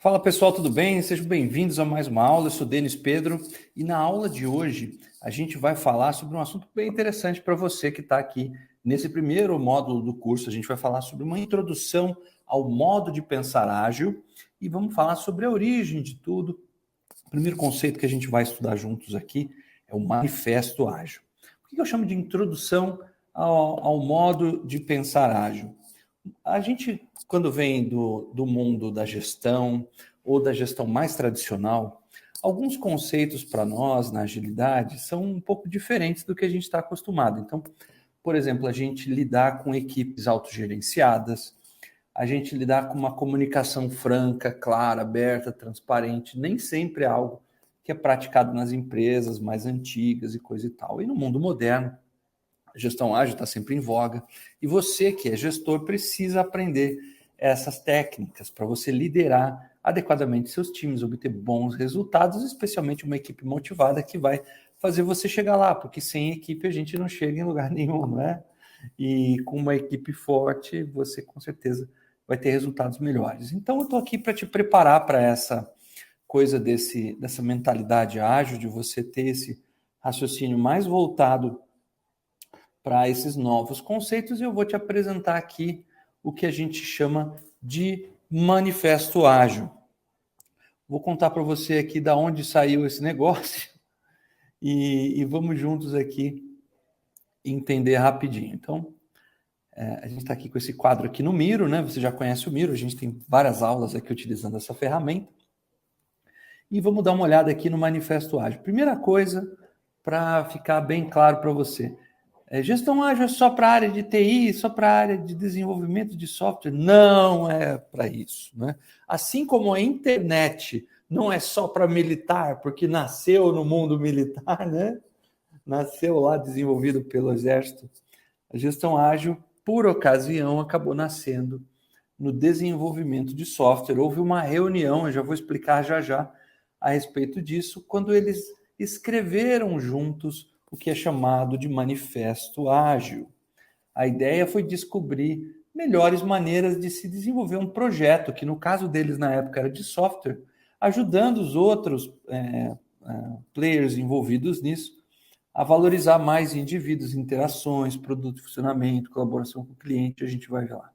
Fala pessoal, tudo bem? Sejam bem-vindos a mais uma aula. Eu sou Denis Pedro e na aula de hoje a gente vai falar sobre um assunto bem interessante para você que está aqui nesse primeiro módulo do curso. A gente vai falar sobre uma introdução ao modo de pensar ágil e vamos falar sobre a origem de tudo. O primeiro conceito que a gente vai estudar juntos aqui é o manifesto ágil. Por que eu chamo de introdução ao modo de pensar ágil? A gente, quando vem do mundo da gestão ou da gestão mais tradicional, alguns conceitos para nós na agilidade são um pouco diferentes do que a gente está acostumado. Então, por exemplo, a gente lidar com equipes autogerenciadas, a gente lidar com uma comunicação franca, clara, aberta, transparente, nem sempre é algo que é praticado nas empresas mais antigas e coisa e tal. E no mundo moderno, a gestão ágil está sempre em voga. E você, que é gestor, precisa aprender essas técnicas para você liderar adequadamente seus times, obter bons resultados, especialmente uma equipe motivada que vai fazer você chegar lá, porque sem equipe a gente não chega em lugar nenhum, não é? E com uma equipe forte, você com certeza vai ter resultados melhores. Então, eu estou aqui para te preparar para essa coisa dessa mentalidade ágil, de você ter esse raciocínio mais voltado para esses novos conceitos, e eu vou te apresentar aqui o que a gente chama de manifesto ágil. Vou contar para você aqui da onde saiu esse negócio e vamos juntos aqui entender rapidinho. Então, a gente está aqui com esse quadro aqui no Miro, né? Você já conhece o Miro, a gente tem várias aulas aqui utilizando essa ferramenta. E vamos dar uma olhada aqui no manifesto ágil. Primeira coisa, para ficar bem claro para você, gestão ágil é só para a área de TI, só para a área de desenvolvimento de software? Não é para isso, né? Assim como a internet não é só para militar, porque nasceu no mundo militar, né? Nasceu lá desenvolvido pelo Exército. A gestão ágil, por ocasião, acabou nascendo no desenvolvimento de software. Houve uma reunião, eu já vou explicar já a respeito disso, quando eles escreveram juntos o que é chamado de manifesto ágil. A ideia foi descobrir melhores maneiras de se desenvolver um projeto, que no caso deles na época era de software, ajudando os outros players envolvidos nisso a valorizar mais indivíduos, interações, produto, funcionamento, colaboração com o cliente, a gente vai ver lá.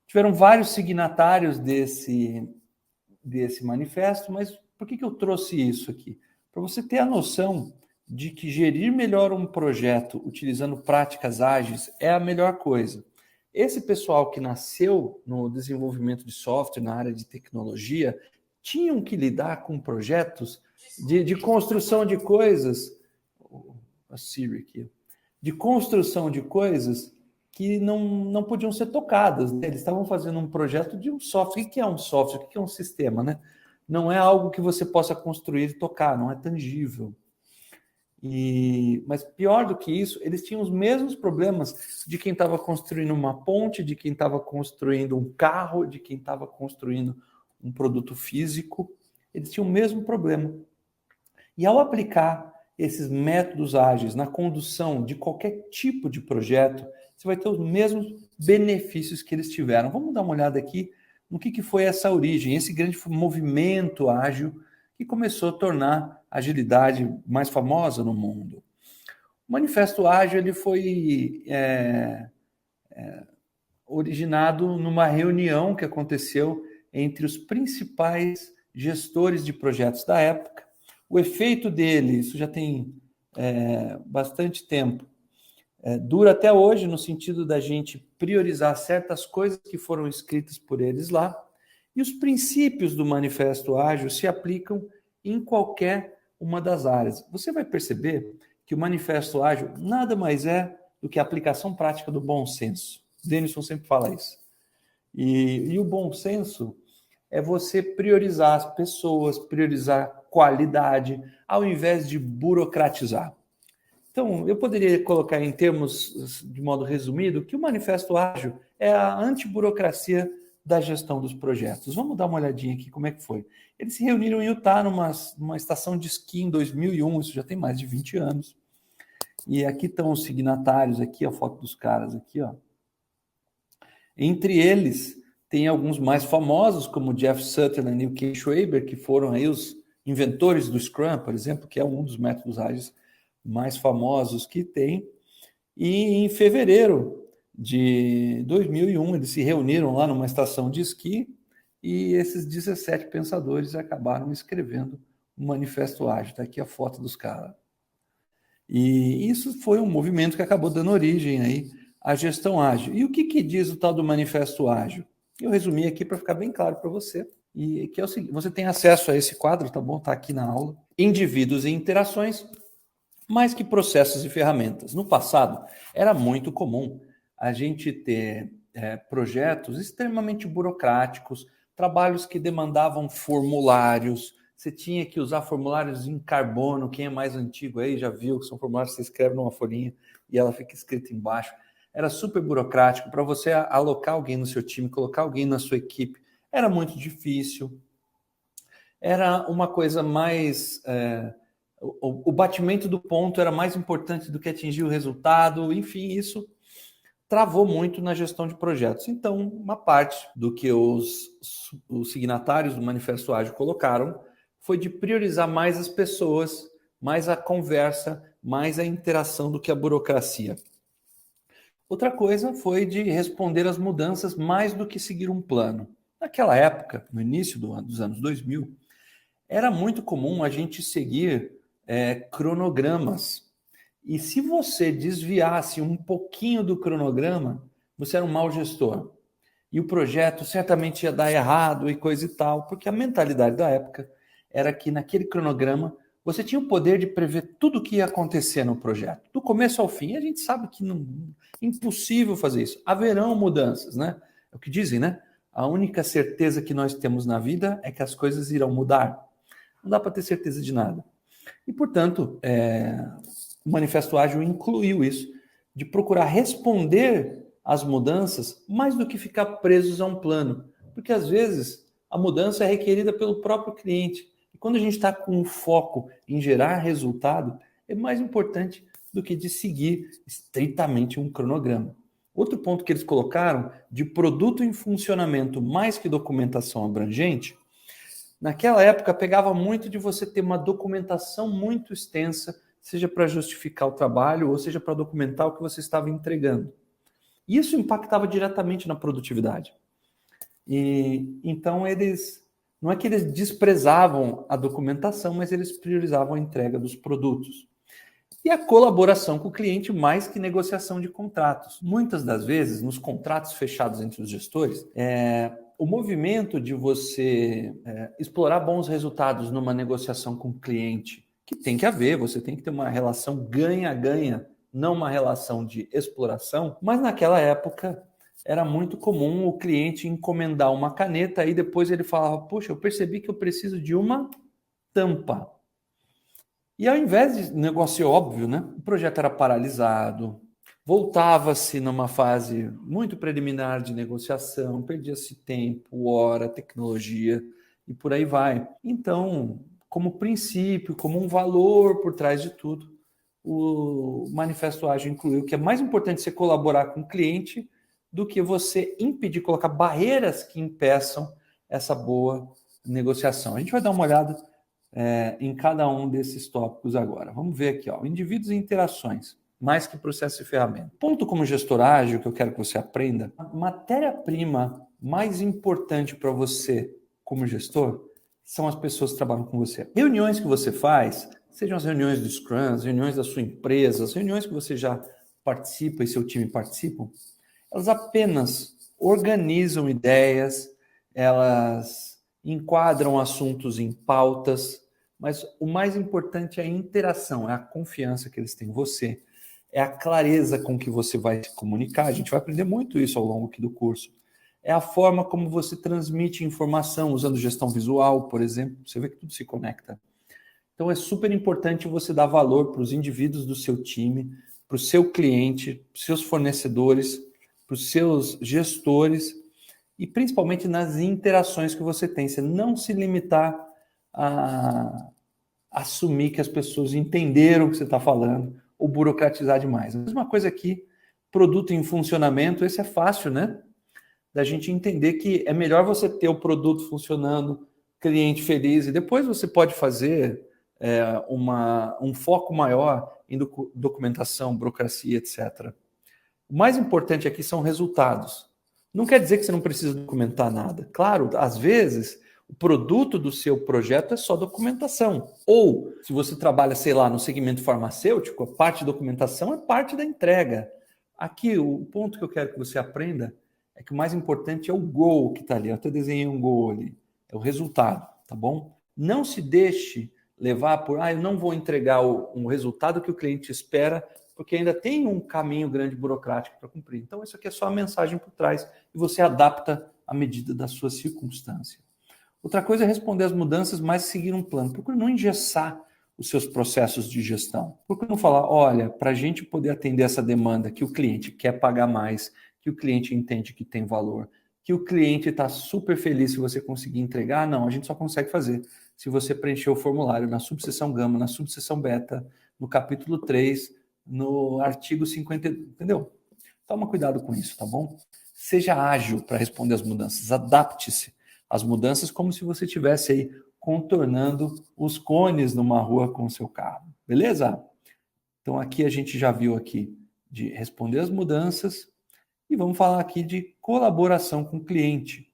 Tiveram vários signatários desse manifesto, mas por que eu trouxe isso aqui? Para você ter a noção de que gerir melhor um projeto utilizando práticas ágeis é a melhor coisa. Esse pessoal que nasceu no desenvolvimento de software, na área de tecnologia, tinham que lidar com projetos de construção de coisas, a Siri aqui, de construção de coisas que não podiam ser tocadas, né? Eles estavam fazendo um projeto de um software. O que é um software? O que é um sistema, né? Não é algo que você possa construir e tocar, não é tangível. Mas pior do que isso, eles tinham os mesmos problemas de quem estava construindo uma ponte, de quem estava construindo um carro, de quem estava construindo um produto físico. Eles tinham o mesmo problema. E ao aplicar esses métodos ágeis na condução de qualquer tipo de projeto, você vai ter os mesmos benefícios que eles tiveram. Vamos dar uma olhada aqui no que foi essa origem, esse grande movimento ágil que começou a tornar a agilidade mais famosa no mundo. O Manifesto Ágil ele foi originado numa reunião que aconteceu entre os principais gestores de projetos da época. O efeito dele, isso já tem bastante tempo, dura até hoje, no sentido da gente priorizar certas coisas que foram escritas por eles lá, e os princípios do Manifesto Ágil se aplicam em qualquer uma das áreas. Você vai perceber que o Manifesto Ágil nada mais é do que a aplicação prática do bom senso. Denison sempre fala isso. E o bom senso é você priorizar as pessoas, priorizar qualidade, ao invés de burocratizar. Então, eu poderia colocar em termos, de modo resumido, que o Manifesto Ágil é a antiburocracia da gestão dos projetos. Vamos dar uma olhadinha aqui como é que foi. Eles se reuniram em Utah, numa estação de esqui em 2001, isso já tem mais de 20 anos. E aqui estão os signatários, aqui a foto dos caras, aqui, ó. Entre eles, Tem alguns mais famosos, como Jeff Sutherland e o Ken Schwaber, que foram aí os inventores do Scrum, por exemplo, que é um dos métodos ágeis mais famosos que tem. E em fevereiro de 2001, eles se reuniram lá numa estação de esqui e esses 17 pensadores acabaram escrevendo um manifesto ágil. Está aqui a foto dos caras. E isso foi um movimento que acabou dando origem aí à gestão ágil. E o que diz o tal do manifesto ágil? Eu resumi aqui para ficar bem claro para você. E que é o seguinte: você tem acesso a esse quadro, tá bom? Está aqui na aula. Indivíduos e interações, mais que processos e ferramentas. No passado, era muito comum a gente ter projetos extremamente burocráticos, trabalhos que demandavam formulários. Você tinha que usar formulários em carbono. Quem é mais antigo aí já viu que são formulários que você escreve numa folhinha e ela fica escrita embaixo. Era super burocrático. Para você alocar alguém no seu time, colocar alguém na sua equipe, era muito difícil. Era uma coisa mais... O batimento do ponto era mais importante do que atingir o resultado. Enfim, isso travou muito na gestão de projetos. Então, uma parte do que os signatários do Manifesto Ágil colocaram foi de priorizar mais as pessoas, mais a conversa, mais a interação do que a burocracia. Outra coisa foi de responder às mudanças mais do que seguir um plano. Naquela época, no início dos anos 2000, era muito comum a gente seguir cronogramas. E se você desviasse um pouquinho do cronograma, você era um mau gestor. E o projeto certamente ia dar errado e coisa e tal, porque a mentalidade da época era que naquele cronograma você tinha o poder de prever tudo o que ia acontecer no projeto, do começo ao fim. A gente sabe que é impossível fazer isso. Haverão mudanças, né? É o que dizem, né? A única certeza que nós temos na vida é que as coisas irão mudar. Não dá para ter certeza de nada. E, portanto, o Manifesto Ágil incluiu isso, de procurar responder às mudanças mais do que ficar presos a um plano. Porque, às vezes, a mudança é requerida pelo próprio cliente. E quando a gente está com o foco em gerar resultado, é mais importante do que de seguir estritamente um cronograma. Outro ponto que eles colocaram, de produto em funcionamento mais que documentação abrangente, naquela época pegava muito de você ter uma documentação muito extensa, seja para justificar o trabalho ou seja para documentar o que você estava entregando. Isso impactava diretamente na produtividade. E então não é que eles desprezavam a documentação, mas eles priorizavam a entrega dos produtos. E a colaboração com o cliente mais que negociação de contratos. Muitas das vezes, nos contratos fechados entre os gestores, o movimento de você explorar bons resultados numa negociação com o cliente, que tem que haver, você tem que ter uma relação ganha-ganha, não uma relação de exploração, mas naquela época era muito comum o cliente encomendar uma caneta e depois ele falava, poxa, eu percebi que eu preciso de uma tampa. E ao invés de negócio óbvio, né, o projeto era paralisado, voltava-se numa fase muito preliminar de negociação, perdia-se tempo, hora, tecnologia e por aí vai. Então, como princípio, como um valor por trás de tudo, o Manifesto Ágil incluiu que é mais importante você colaborar com o cliente do que você impedir, colocar barreiras que impeçam essa boa negociação. A gente vai dar uma olhada em cada um desses tópicos agora. Vamos ver aqui, ó, indivíduos e interações, mais que processo e ferramenta. Ponto como gestor ágil que eu quero que você aprenda, a matéria-prima mais importante para você como gestor são as pessoas que trabalham com você. Reuniões que você faz, sejam as reuniões do Scrum, as reuniões da sua empresa, as reuniões que você já participa e seu time participam, elas apenas organizam ideias, elas enquadram assuntos em pautas, mas o mais importante é a interação, é a confiança que eles têm em você, é a clareza com que você vai se comunicar. A gente vai aprender muito isso ao longo aqui do curso. É a forma como você transmite informação, usando gestão visual, por exemplo. Você vê que tudo se conecta. Então é super importante você dar valor para os indivíduos do seu time, para o seu cliente, para os seus fornecedores, para os seus gestores e principalmente nas interações que você tem. Você não se limitar a assumir que as pessoas entenderam o que você está falando ou burocratizar demais. A mesma coisa aqui, produto em funcionamento, esse é fácil, né? da gente entender que é melhor você ter o produto funcionando, cliente feliz, e depois você pode fazer um foco maior em documentação, burocracia, etc. O mais importante aqui são resultados. Não quer dizer que você não precisa documentar nada. Claro, às vezes, o produto do seu projeto é só documentação. Ou, se você trabalha, sei lá, no segmento farmacêutico, a parte de documentação é parte da entrega. Aqui, o ponto que eu quero que você aprenda é que o mais importante é o goal que está ali. Eu até desenhei um goal ali. É o resultado, tá bom? Não se deixe levar por, eu não vou entregar um resultado que o cliente espera, porque ainda tem um caminho grande burocrático para cumprir. Então, isso aqui é só a mensagem por trás e você adapta à medida da sua circunstância. Outra coisa é responder às mudanças, mas seguir um plano. Procure não engessar os seus processos de gestão. Procure não falar, olha, para a gente poder atender essa demanda que o cliente quer pagar mais, que o cliente entende que tem valor, que o cliente está super feliz se você conseguir entregar. Não, a gente só consegue fazer se você preencher o formulário na subseção gama, na subseção beta, no capítulo 3, no artigo 50, entendeu? Toma cuidado com isso, tá bom? Seja ágil para responder às mudanças, adapte-se às mudanças como se você estivesse aí contornando os cones numa rua com o seu carro, beleza? Então aqui a gente já viu aqui de responder às mudanças e vamos falar aqui de colaboração com o cliente.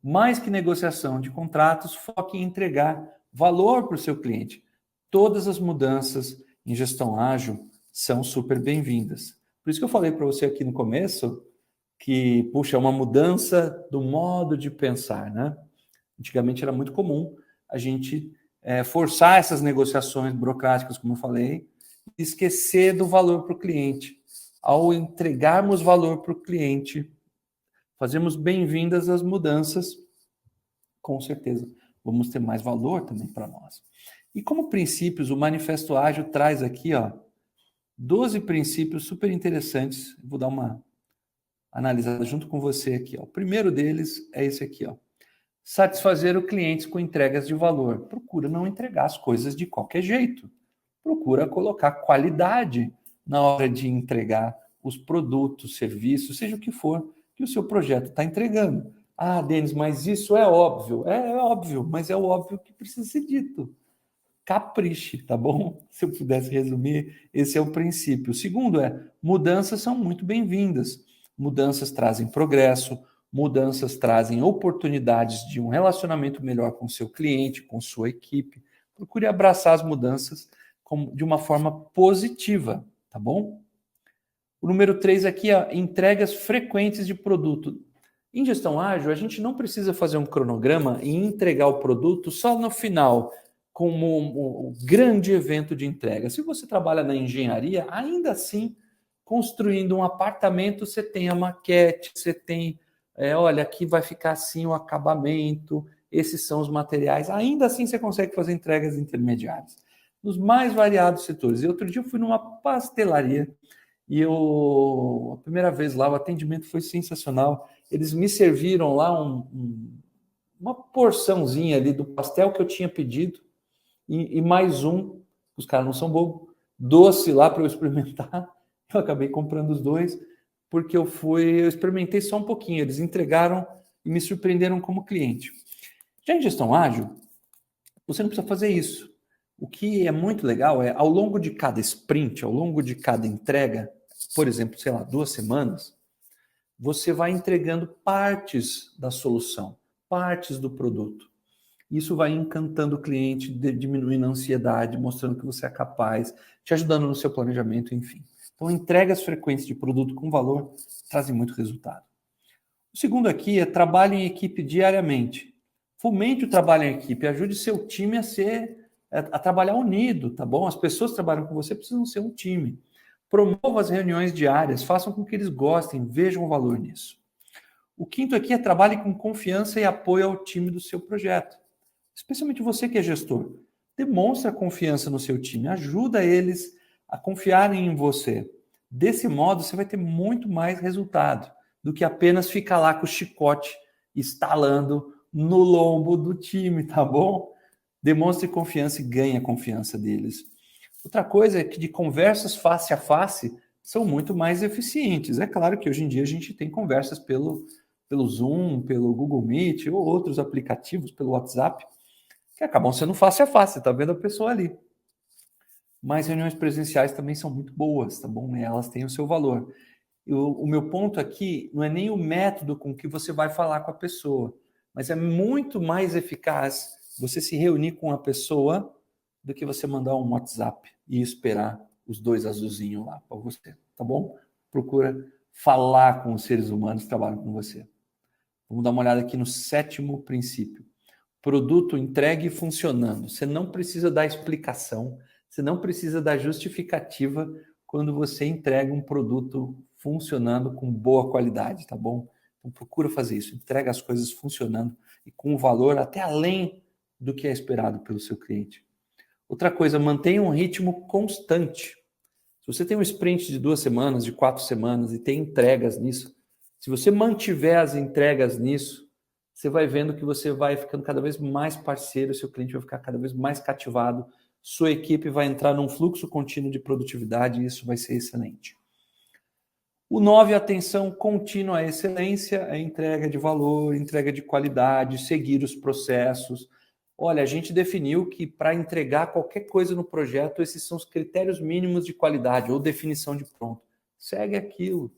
Mais que negociação de contratos, foque em entregar valor para o seu cliente. Todas as mudanças em gestão ágil são super bem-vindas. Por isso que eu falei para você aqui no começo que, puxa, é uma mudança do modo de pensar, né? Antigamente era muito comum a gente forçar essas negociações burocráticas, como eu falei, e esquecer do valor para o cliente. Ao entregarmos valor para o cliente, fazemos bem-vindas as mudanças, com certeza vamos ter mais valor também para nós. E como princípios, o Manifesto Ágil traz aqui, 12 princípios super interessantes. Vou dar uma analisada junto com você aqui. O primeiro deles é esse aqui. Satisfazer o cliente com entregas de valor. Procura não entregar as coisas de qualquer jeito. Procura colocar qualidade na hora de entregar os produtos, serviços, seja o que for que o seu projeto está entregando. Denis, mas isso é óbvio. É óbvio, mas é o óbvio que precisa ser dito. Capriche, tá bom? Se eu pudesse resumir, esse é o princípio. O segundo mudanças são muito bem-vindas. Mudanças trazem progresso, mudanças trazem oportunidades de um relacionamento melhor com seu cliente, com sua equipe. Procure abraçar as mudanças de uma forma positiva, tá bom? O número 3 aqui é entregas frequentes de produto. Em gestão ágil, a gente não precisa fazer um cronograma e entregar o produto só no final, como um grande evento de entrega. Se você trabalha na engenharia, ainda assim, construindo um apartamento, você tem a maquete, você tem, olha, aqui vai ficar assim o acabamento, esses são os materiais. Ainda assim, você consegue fazer entregas intermediárias nos mais variados setores. E outro dia eu fui numa pastelaria e a primeira vez lá, o atendimento foi sensacional. Eles me serviram lá uma porçãozinha ali do pastel que eu tinha pedido e mais os caras não são bobos, doce lá para eu experimentar. Eu acabei comprando os dois, porque eu experimentei só um pouquinho. Eles entregaram e me surpreenderam como cliente. Já em gestão ágil, você não precisa fazer isso. O que é muito legal é, ao longo de cada sprint, ao longo de cada entrega, por exemplo, sei lá, 2 semanas, você vai entregando partes da solução, partes do produto. Isso vai encantando o cliente, diminuindo a ansiedade, mostrando que você é capaz, te ajudando no seu planejamento, enfim. Então, entregas frequentes de produto com valor trazem muito resultado. O segundo aqui é trabalho em equipe diariamente. Fomente o trabalho em equipe, ajude seu time a trabalhar unido, tá bom? As pessoas que trabalham com você precisam ser um time. Promova as reuniões diárias, façam com que eles gostem, vejam o valor nisso. O quinto aqui é trabalhe com confiança e apoio ao time do seu projeto. Especialmente você que é gestor. Demonstra confiança no seu time, ajuda eles a confiarem em você. Desse modo, você vai ter muito mais resultado do que apenas ficar lá com o chicote estalando no lombo do time, tá bom? Demonstre confiança e ganhe a confiança deles. Outra coisa é que de conversas face a face são muito mais eficientes. É claro que hoje em dia a gente tem conversas pelo pelo Zoom, pelo Google Meet ou outros aplicativos, pelo WhatsApp, que acabam sendo face a face, você está vendo a pessoa ali. Mas reuniões presenciais também são muito boas, tá bom? Elas têm o seu valor. O meu ponto aqui não é nem o método com que você vai falar com a pessoa, mas é muito mais eficaz você se reunir com a pessoa do que você mandar um WhatsApp e esperar os dois azulzinhos lá para você, tá bom? Procura falar com os seres humanos que trabalham com você. Vamos dar uma olhada aqui no 7º princípio. Produto entregue e funcionando. Você não precisa dar explicação, você não precisa dar justificativa quando você entrega um produto funcionando com boa qualidade, tá bom? Então procura fazer isso, entrega as coisas funcionando e com valor até além do que é esperado pelo seu cliente. Outra coisa, mantenha um ritmo constante. Se você tem um sprint de 2 semanas, de 4 semanas e tem entregas nisso, se você mantiver as entregas nisso, você vai vendo que você vai ficando cada vez mais parceiro, seu cliente vai ficar cada vez mais cativado, sua equipe vai entrar num fluxo contínuo de produtividade e isso vai ser excelente. O 9, atenção contínua à excelência, a entrega de valor, entrega de qualidade, seguir os processos. Olha, a gente definiu que para entregar qualquer coisa no projeto, esses são os critérios mínimos de qualidade ou definição de pronto. Segue aquilo,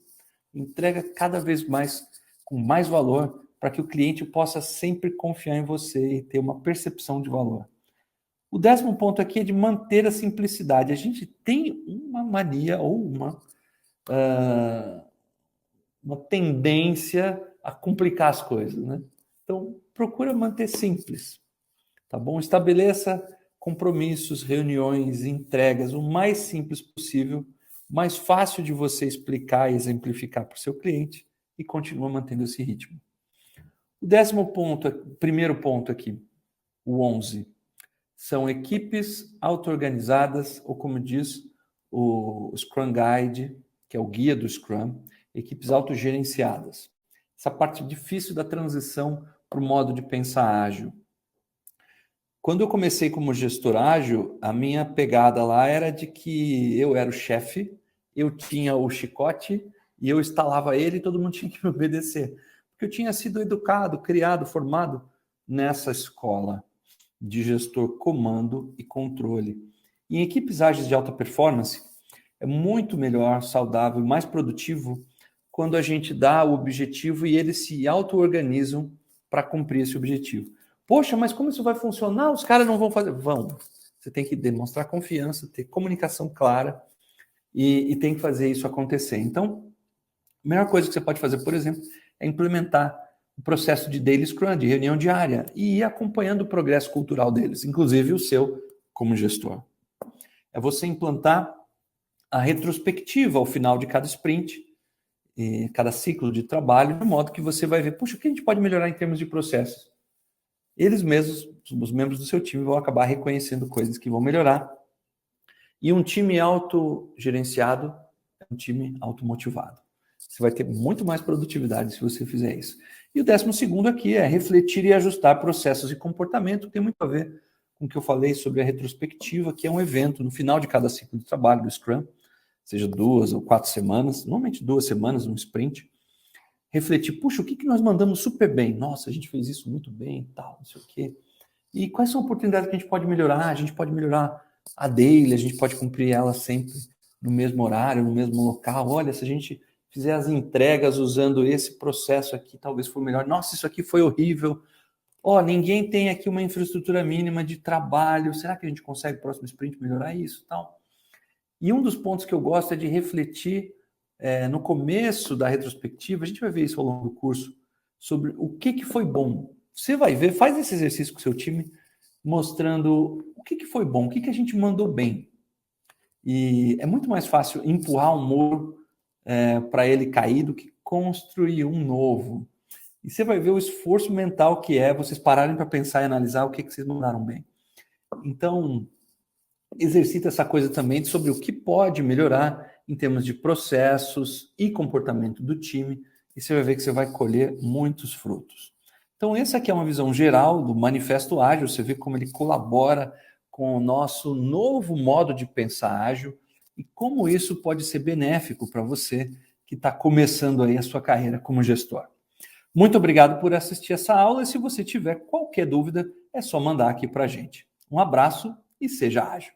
entrega cada vez mais, com mais valor, para que o cliente possa sempre confiar em você e ter uma percepção de valor. O 10º ponto aqui é de manter a simplicidade. A gente tem uma mania ou uma tendência a complicar as coisas, né? Então, procura manter simples, tá bom? Estabeleça compromissos, reuniões, entregas o mais simples possível, mais fácil de você explicar e exemplificar para o seu cliente e continua mantendo esse ritmo. O 11º ponto aqui, o 11, são equipes auto-organizadas, ou como diz o Scrum Guide, que é o guia do Scrum, equipes autogerenciadas. Essa parte difícil da transição para o modo de pensar ágil. Quando eu comecei como gestor ágil, a minha pegada lá era de que eu era o chefe, eu tinha o chicote e eu instalava ele e todo mundo tinha que me obedecer. Porque eu tinha sido educado, criado, formado nessa escola de gestor comando e controle. Em equipes ágeis de alta performance, é muito melhor, saudável e mais produtivo quando a gente dá o objetivo e eles se auto-organizam para cumprir esse objetivo. Poxa, mas como isso vai funcionar? Os caras não vão fazer. Vão. Você tem que demonstrar confiança, ter comunicação clara e tem que fazer isso acontecer. Então, a melhor coisa que você pode fazer, por exemplo, é implementar o processo de daily scrum, de reunião diária, e ir acompanhando o progresso cultural deles, inclusive o seu como gestor. É você implantar a retrospectiva ao final de cada sprint, cada ciclo de trabalho, de modo que você vai ver, puxa, o que a gente pode melhorar em termos de processos? Eles mesmos, os membros do seu time, vão acabar reconhecendo coisas que vão melhorar. E um time autogerenciado é um time automotivado. Você vai ter muito mais produtividade se você fizer isso. E o 12º aqui é refletir e ajustar processos e comportamento, que tem muito a ver com o que eu falei sobre a retrospectiva, que é um evento no final de cada ciclo de trabalho do Scrum, seja 2 ou 4 semanas, normalmente 2 semanas, um sprint, refletir, puxa, o que nós mandamos super bem? Nossa, a gente fez isso muito bem, tal, não sei o quê. E quais são as oportunidades que a gente pode melhorar? A gente pode melhorar a daily, a gente pode cumprir ela sempre no mesmo horário, no mesmo local. Olha, se a gente fizer as entregas usando esse processo aqui, talvez for melhor. Nossa, isso aqui foi horrível. Ninguém tem aqui uma infraestrutura mínima de trabalho. Será que a gente consegue no próximo sprint melhorar isso? Tal. E um dos pontos que eu gosto é de refletir no começo da retrospectiva, a gente vai ver isso ao longo do curso, sobre o que foi bom. Você vai ver, faz esse exercício com o seu time, mostrando o que foi bom, o que a gente mandou bem. E é muito mais fácil empurrar um muro para ele cair do que construir um novo. E você vai ver o esforço mental que é vocês pararem para pensar e analisar o que vocês mandaram bem. Então, exercita essa coisa também sobre o que pode melhorar em termos de processos e comportamento do time, e você vai ver que você vai colher muitos frutos. Então, essa aqui é uma visão geral do Manifesto Ágil, você vê como ele colabora com o nosso novo modo de pensar ágil e como isso pode ser benéfico para você que está começando aí a sua carreira como gestor. Muito obrigado por assistir essa aula e se você tiver qualquer dúvida, é só mandar aqui para a gente. Um abraço e seja ágil.